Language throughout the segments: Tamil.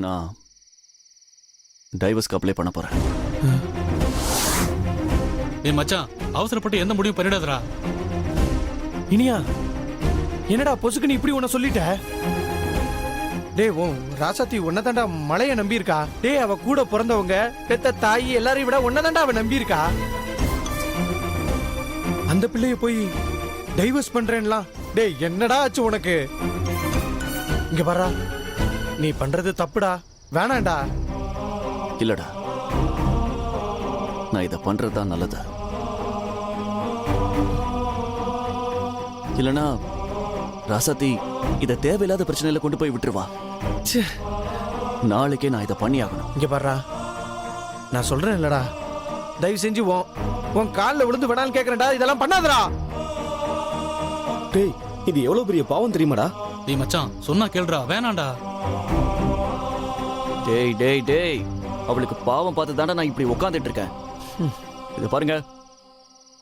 நான் டைவர்ஸ்க்கு அப்ளை பண்ண போறேன். ஏய் மச்சான், அவசரப்பட்டு எந்த முடிவும் பண்ணிடாதடா. இனியா, என்னடா பொசுக்கு நீ இப்படி உன்ன சொல்லிட்ட? டேய், ராசாத்தி உன்னதாண்டா மழைய நம்பி இருக்கா. டேய், அவ கூட பிறந்தவங்க பெத்த தாயி எல்லாரையும் விட உன்னதாண்டா அவ நம்பி இருக்கா. அந்த பிள்ளைய போய் டைவர்ஸ் பண்றேன்லாம். டேய், என்னடா ஆச்சு உனக்கு? இங்க பாரா, நீ பண்றது தப்புடா, வேணாண்டா. இல்லடா, நான் இதை பண்றதுதான் நல்லது. இல்லனா ராசாத்தி இதை தேவையில்லாத பிரச்சனையில கொண்டு போய் விட்டுருவா. நாளைக்கே நான் இதை பண்ணி ஆகணும். இங்க பாரா, நான் சொல்றேன் இல்லடா, தயவு செஞ்சு உன் காலில் விழுந்து வேணாலும் கேட்கறேன்டா, இதெல்லாம் பண்ணாதடா. டேய், இது எவ்வளவு பெரிய பாவம் தெரியுமாடா? டேய் மச்சான், சொன்னா கேளுடா, வேணாண்டா. டேய் டேய் டேய், அவளுக்கு பாவம் பார்த்து தாண்டா நான் இப்படி உட்காந்துட்டு இருக்கேன். இதை பாருங்க,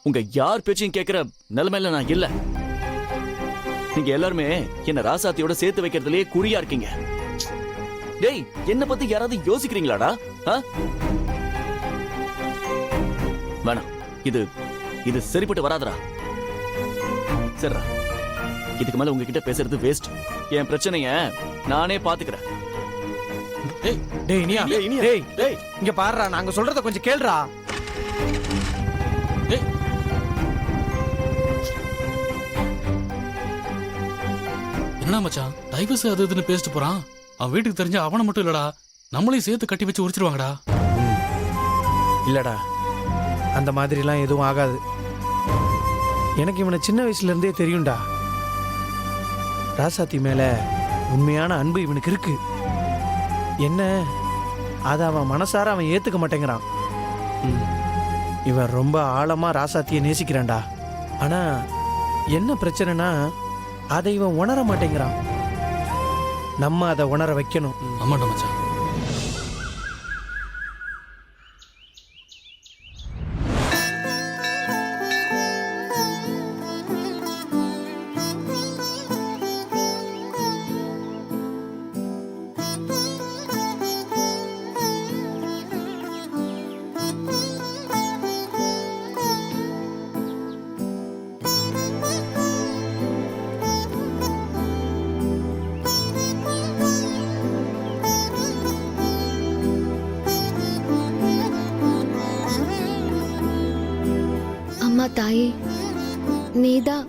உங்க யார் பேச்சையும் கேட்கிற நிலைமையில நான் இல்ல. நீங்க எல்லாருமே என்ன ராசாத்தியோட சேர்த்து வைக்கிறதுலயே குறியா இருக்கீங்க. டேய், என்ன பத்தி யாராவது யோசிக்கிறீங்களாடா? வேணாம், இது சரிப்பட்டு வராதடா. சரிடா, இதுக்கு மேல உங்ககிட்ட பேசுறது வேஸ்ட். என் பிரச்சனைய நானே பாத்துக்கிறேன். டேய் இனியா, டேய் டேய், இங்க பாருடா, நாங்க சொல்றத கொஞ்சம் கேளுடா. டேய், என்ன மச்சான், டைவர்ஸ் அது இதுன்னு பேசிட்டு போறான். அவன் வீட்டுக்கு தெரிஞ்ச அவனை மட்டும் இல்லடா, நம்மளையும் சேர்த்து கட்டி வச்சு உரிச்சிருவாங்கடா. இல்லடா, அந்த மாதிரிலாம் எதுவும் ஆகாது. எனக்கு இவனை சின்ன வயசுல இருந்தே தெரியும்டா. ராசாத்தி மேல உண்மையான அன்பு இவனுக்கு இருக்கு. என்ன அதை அவன் மனசார அவன் ஏத்துக்க மாட்டேங்கிறான். இவன் ரொம்ப ஆழமா ராசாத்தியை நேசிக்கிறான்டா. ஆனா என்ன பிரச்சனைனா, அதை இவன் உணர மாட்டேங்கிறான். நம்ம அதை உணர வைக்கணும். ஆமாண்டா மச்சான். அம்மா தாயே, நீதான்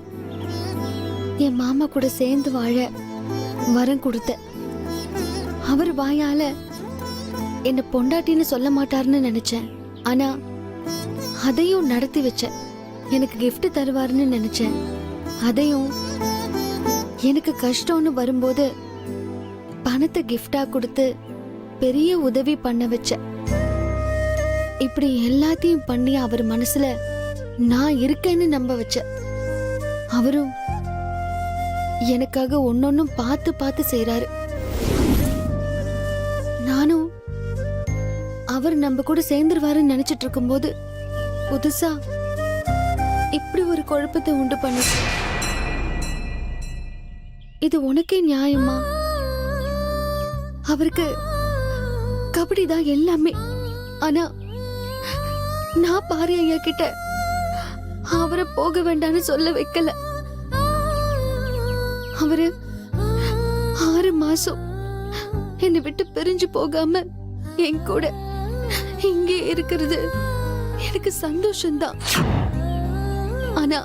என் மாமா கூட சேர்ந்து வாழ வரம் கொடுத்த. அவர் வாயால என்ன பொண்டாட்டின்னு சொல்ல மாட்டாருன்னு நினைச்சேன். ஆனா அதையும் நடத்தி வச்ச. எனக்கு gift தருவாருன்னு நினைச்சேன். அதையும் எனக்கு கஷ்டம்னு வரும்போது பணத்தை gift-ஆ கொடுத்து பெரிய உதவி பண்ண வச்ச. இப்படி எல்லாத்தையும் பண்ணி அவர் மனசுல நான் இருக்கேன்னு நம்ப வச்ச. அவரும் எனக்காக ஒன்னொன்னும் பார்த்து பார்த்து செய்றாரு. நானும் அவர் நம்ம கூட சேர்ந்துருவாருன்னு நினைச்சிட்டு இருக்கும்போது புதுசா இப்படி ஒரு குழப்பத்தை உண்டு பண்ண. இது உனக்கே நியாயமா? அவருக்கு கபடி தான் எல்லாமே. ஆனா நான் பாரி ஐயா கிட்ட அவரை போக வேண்டாம்னு சொல்ல வைக்கல. அவரு 6 மாசம் என்னை விட்டு பிரிஞ்சு போகாம என் கூட இங்கே இருக்கிறது எனக்கு சந்தோஷம்தான். ஆனா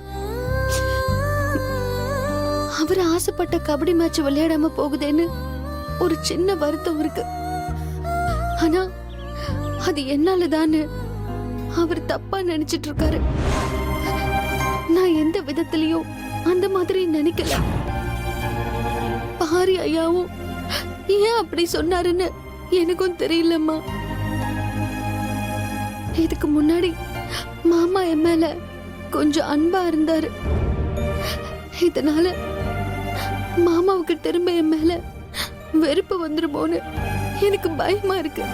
அவர் ஆசைப்பட்ட கபடி மேட்ச் விளையாடாம போகுதேன்னு ஒரு சின்ன வருத்தம் இருக்கு. ஆனா அது என்னாலதான்னு அவர் தப்பா நினைச்சிட்டு இருக்காரு. நான் எந்த விதத்திலயும் அந்த மாதிரி நினைக்கல. பாரி ஐயாவும் ஏன் அப்படி சொன்னாருன்னு எனக்கும் தெரியலம்மா. இதுக்கு முன்னாடி மாமா என் மேல கொஞ்சம் அன்பா இருந்தாரு. இதனால மாமாவுக்கு திரும்ப என் மேல வெறுப்பு வந்துருமோன்னு எனக்கு பயமா இருக்கு.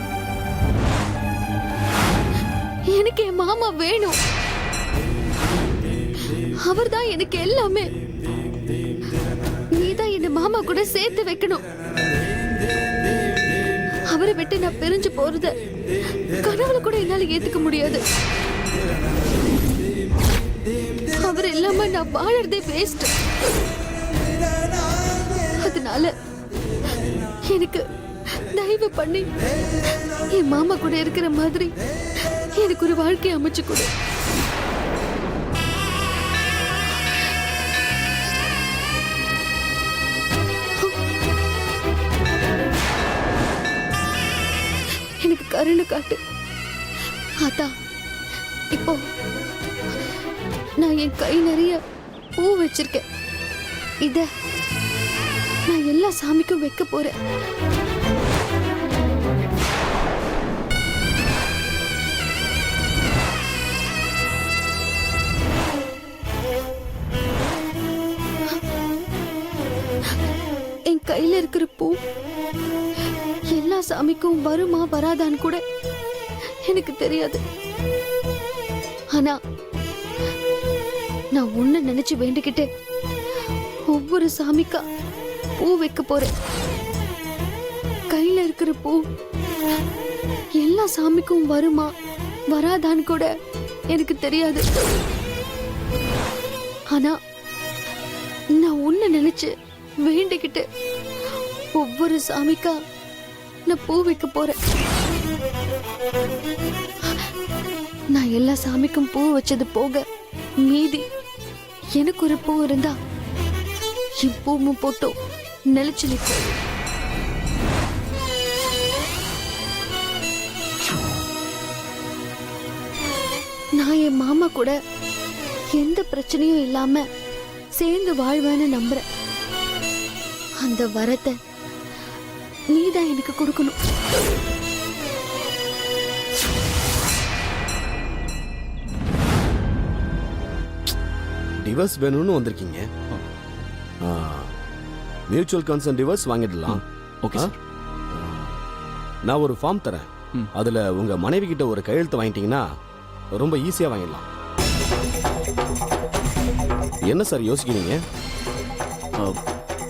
எனக்கு என் மாமா வேணும். அவர்தான் எனக்கு எல்லாமே. நீதான் என்ன மாமா கூட சேர்த்து வைக்கணும். அவரை விட்டு நான் பிரிஞ்சு போறத கனவுல கூட என்னால ஏத்துக்க முடியாது. அவர் இல்லாம நான் வாழறதே வேஸ்ட். அதனால எனக்கு தயவு பண்ணி என் மாமா கூட இருக்கிற மாதிரி எனக்கு ஒரு வாழ்க்கையை அமைச்சு கொடு. எனக்கு கருணை காட்டு. அதான் இப்போ நான் என் கை நிறைய பூ வச்சிருக்கேன். இத நான் எல்லா சாமிக்கும் வைக்க போறேன். என் கையில இருக்கிற பூ எல்லா சாமிக்கும் வருமா வராதான்னு கூட எனக்கு தெரியாது. ஆனா நான் உன்னை நினைச்சு வேண்டிக்கிட்டு ஒவ்வொரு சாமிக்கா பூ வைக்க போறேன். கையில இருக்கிற பூ எல்லா சாமிக்கும் வருமா வராதான்னு கூட எனக்கு தெரியாது. ஆனா நான் உன்னை நினைச்சு வேண்டிக்கிட்டு ஒவ்வொரு சாமிக்கா நான் பூ வைக்க போறேன். நான் எல்லா சாமிக்கும் பூ வச்சது போக மீதி எனக்கு ஒரு பூ இருந்தா என் பூவும் போட்டோ நிலைச்சு நிற்கும். நான் என் மாமா கூட எந்த பிரச்சனையும் இல்லாம சேர்ந்து வாழ்வேன்னு நம்புறேன். அந்த வரத்தை நீதான் எனக்கு கொடுக்கணும். டிவர்ஸ் வேணும்னு வந்திருக்கீங்க. மியூச்சுவல் கன்சர்ன் டிவர்ஸ் வாங்கிடலாம். Okay sir. நான் ஒரு ஃபார்ம் தரேன். அதுல உங்க மனைவி கிட்ட ஒரு கையெழுத்து வாங்கிட்டீங்கன்னா ரொம்ப ஈஸியா வாங்கிடலாம். என்ன சார் யோசிக்கிறீங்க?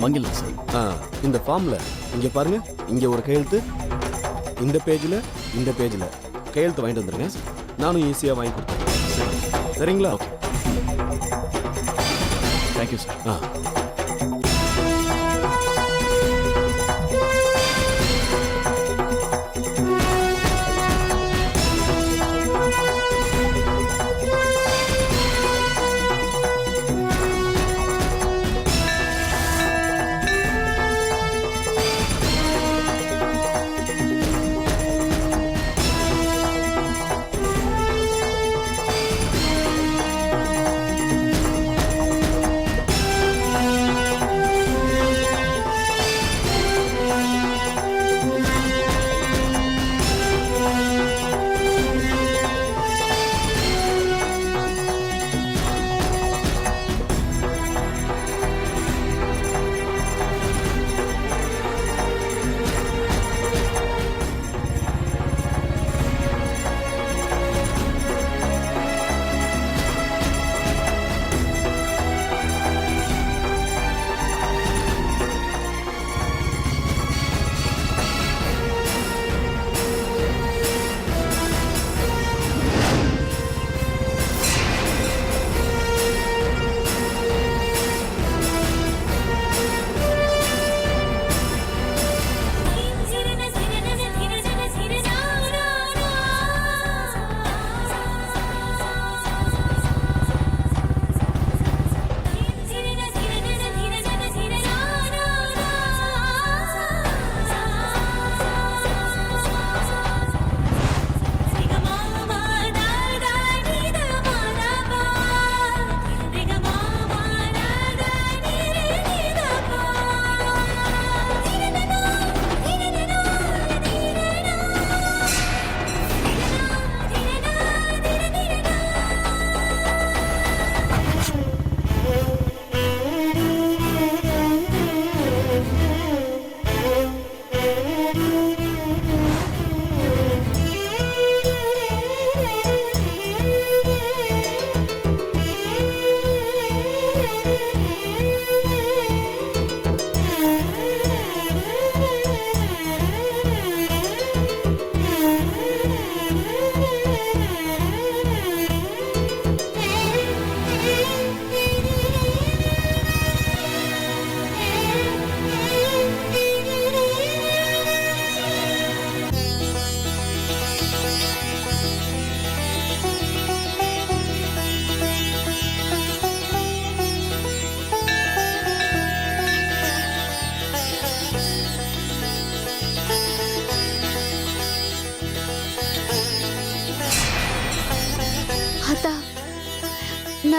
வாங்கிடலாம் சார். இந்த ஃபார்ம்ல இங்க பாருங்க, இங்க ஒரு கையெழுத்து, இந்த பேஜ்ல இந்த பேஜ்ல கையெழுத்து வாங்கிட்டு வந்துருங்க. நானும் ஈஸியா வாங்கி கொடுத்தேன். சரிங்களா? ஓகே. Thank you sir.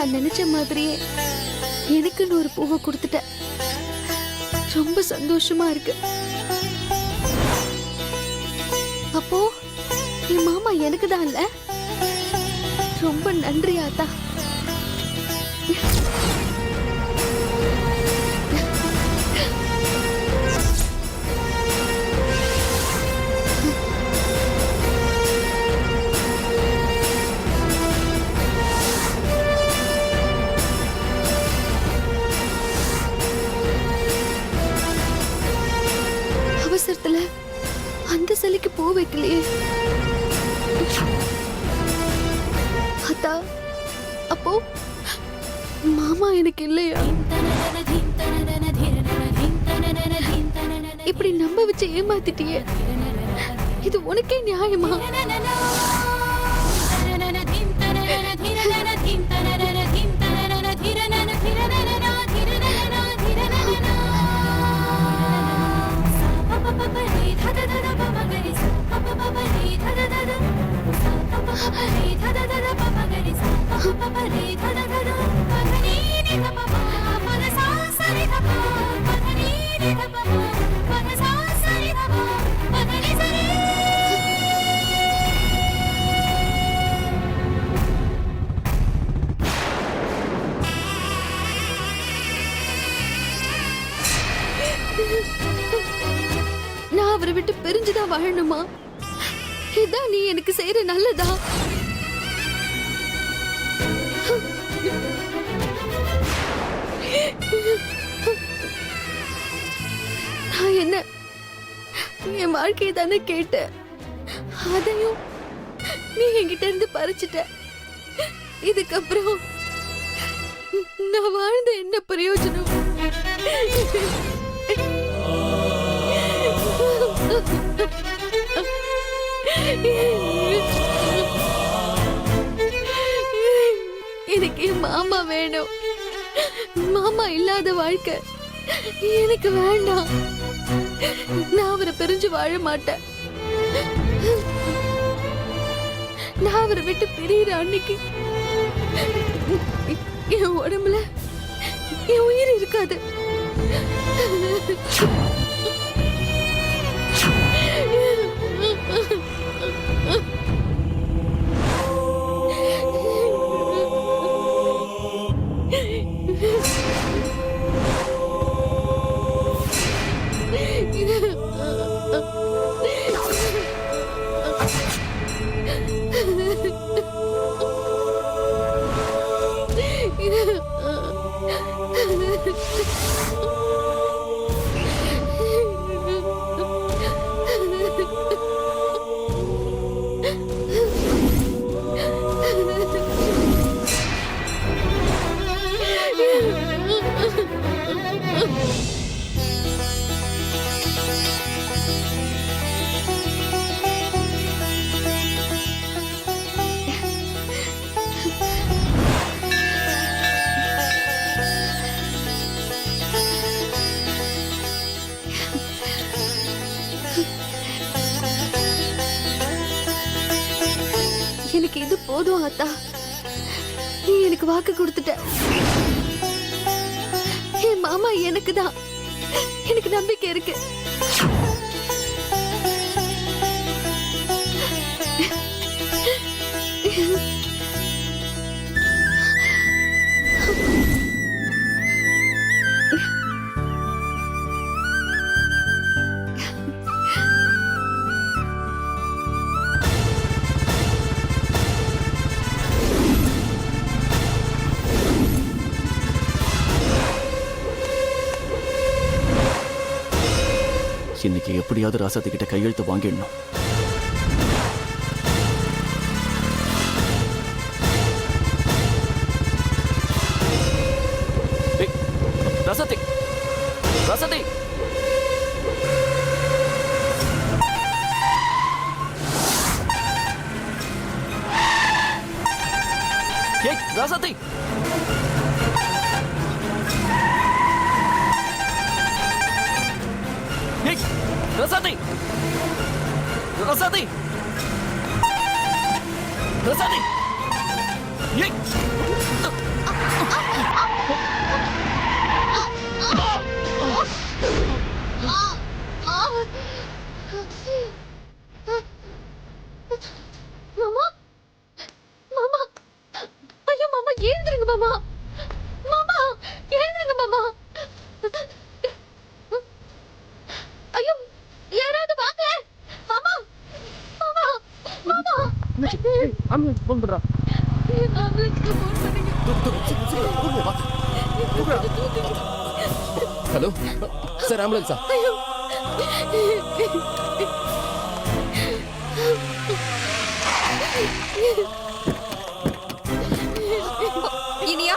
நான் நினைச்ச மாதிரியே எனக்குன்னு ஒரு பூவை கொடுத்துட்ட. ரொம்ப சந்தோஷமா இருக்கு. அப்போ என் மாமா எனக்கு தான் இல்ல. ரொம்ப நன்றி ஆத்தா. அவசரத்துல அந்த சிலைக்கு பூ வைக்கலையே. அத்தா, அப்போ மாமா எனக்கு இல்லையா? இப்படி நம்ப வச்சு ஏமாத்திட்டியே, இது உனக்கே நியாயமா? நான் அவரை விட்டு பிரிஞ்சுதான் வாழணுமா? இதான் நீ எனக்கு செய்யற நல்லதா? நான் என்ன என் வாழ்க்கையை தானே கேட்டேன். அதையும் நீ என்கிட்ட இருந்து பறிச்சுட்ட. இதுக்கப்புறம் நான் வாழ்ந்த என்ன பிரயோஜனம்? எனக்கு என் மாமா வேணும். மாமா இல்லாத வாழ்க்கை எனக்கு வேண்டாம். நான் அவரை பிரிஞ்சு வாழ மாட்டேன். நான் அவரை விட்டு பிரியிற அன்னைக்கு என் உடம்புல என் உயிர் இருக்காது. எனக்கு இது போதும் அத்தா. நீ எனக்கு வாக்கு கொடுத்துட்ட. என் மாமா எனக்கு தான். எனக்கு நம்பிக்கை இருக்கு. இன்னைக்கு எப்படியாவது ராசாத்தி கிட்ட கையெழுத்து வாங்கிடணும். ஏய், ராசாத்தி, ராசாத்தி, ஏய், ராசாத்தி, ஏய், ராசாத்தி, ராசாத்தி, ராசாத்தி, ஏய், மாமா மாமா ஐயோ மாமா எழுந்திருங்க மாமா மாமா எழுந்திருங்க மாமா ஐயோ யாராவது வாங்க மாமா மாமா மாமா ஆம்புலன்ஸ் ஃபோன் பண்றா. ஆம்புலன்ஸ்க்கு ஃபோன் பண்ணுங்க. ஹலோ சார், ஆம்புலன்ஸா? ஐயோ இனியா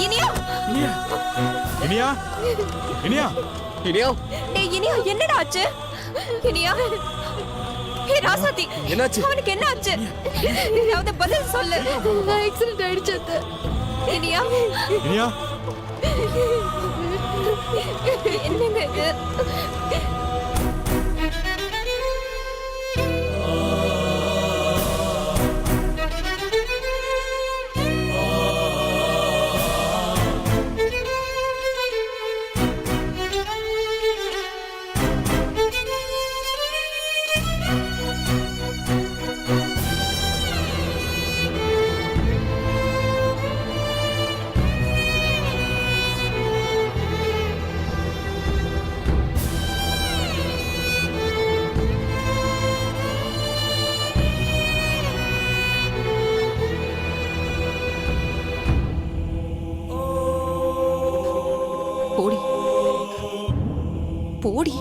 இனியா இனியா இனியா இனியா இனியா, டேய் இனியா, என்னடா ஆச்சு? இனியா, ஹே ராசாத்தி, என்னாச்சு? அவனுக்கு என்ன ஆச்சு? ஏதாவது பதில் சொல்லு. ஆக்சிடென்ட் ஆயிடுச்சு அத்தை. இனியா, இனியா என்னங்க இது? போடி போடி.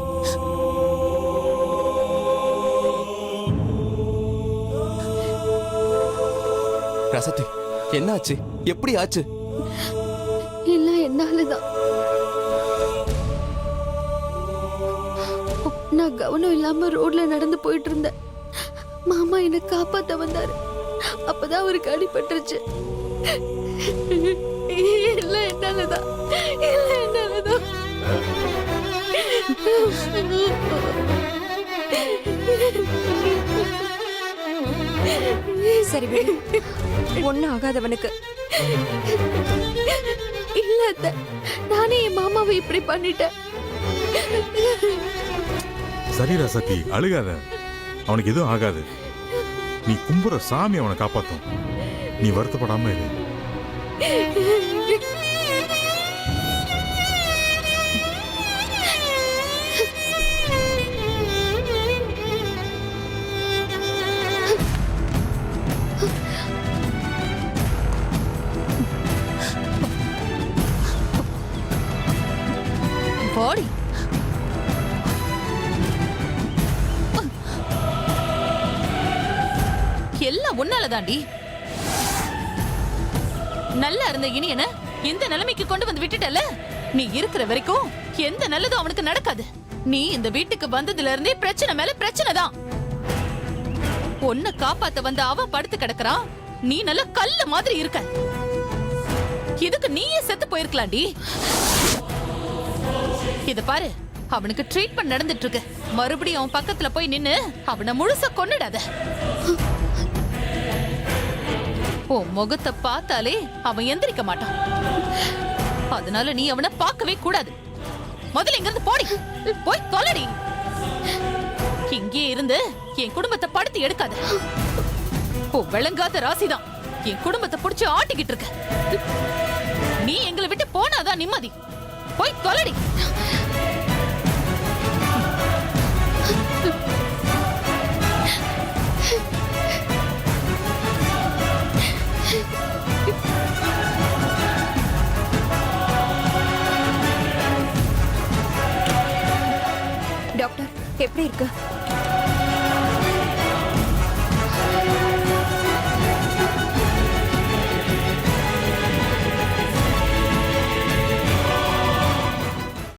ரசத்தி, என்னாச்சு? எப்படி ஆச்சு? எல்லாம் என்னாலதான். நான் கவனம் இல்லாம ரோட்ல நடந்து போயிட்டு இருந்தேன். மாமா என்னை காப்பாத்த வந்தாரு. அப்பதான் அவருக்கு அடிபட்டுருச்சு. எல்லாம் என்னாலதான். எல்லாம் என்னாலதான். சரி விடு, ஒன்னும் ஆகாதவனுக்கு. இல்ல அத்தை, நானே என் மாமாவை இப்படி பண்ணிட்டேன். சரி ரசத்தி, அழுகாத. அவனுக்கு எதுவும் ஆகாது. நீ கும்புற சாமி அவனை காப்பாத்தும். நீ வருத்தப்படாம இரு. போடி. எல்லாம் உன்னாலதாண்டி. நல்லா இருந்த இனியன இந்த நிலைமைக்கு கொண்டு வந்து விட்டுட்டல. நீ இருக்கிற வரைக்கும் எந்த நல்லதும் அவனுக்கு நடக்காது. நீ இந்த வீட்டுக்கு வந்ததுல இருந்தே பிரச்சனை மேல பிரச்சனை தான். உன்னை காப்பாத்த வந்த அவன் படுத்து கிடக்குறான். நீ நல்ல கல்லு மாதிரி இருக்க. இதுக்கு நீயே செத்து போயிருக்கலாம்டி. இத பாரு, அவனுக்கு ட்ரீட்மெண்ட் நடந்துட்டு இருக்கு. மறுபடியும் அவன் பக்கத்துல போய் நின்னு அவனை முழுசா கொன்னுடாத. உன் முகத்தை பார்த்தாலே அவன் எந்திரிக்க மாட்டான். அதனால நீ அவனை பார்க்கவே கூடாது. முதல்ல இங்க இருந்து போடி. போய் தொலைடி. இங்கே இருந்து என் குடும்பத்தை படுத்தி எடுக்காத. விளங்காத ராசிதான் என் குடும்பத்தை புடிச்சு ஆட்டிக்கிட்டு இருக்க. நீ எங்களை விட்டு போனாதான் நிம்மதி. போய் தொலைடி. டாக்டர் எப்படி இருக்கு?